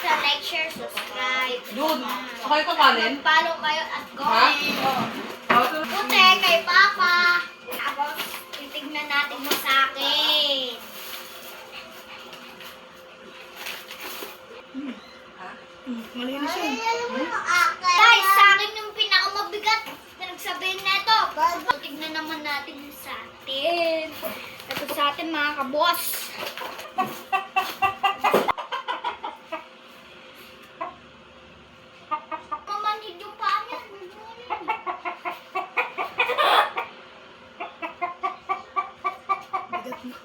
sa like, share, subscribe. Dude, okay ka kanin? Follow kayo at comment. Ha? Puti kay Papa. Tapos, titignan natin mo sa akin. Malinis yun. Guys, sa akin yung pinakamabigat. Pinagsabihin na ito. Tignan naman natin yung sa atin. Ito sa atin mga kabos. Mamanhid yung paa niya. Bigat mo.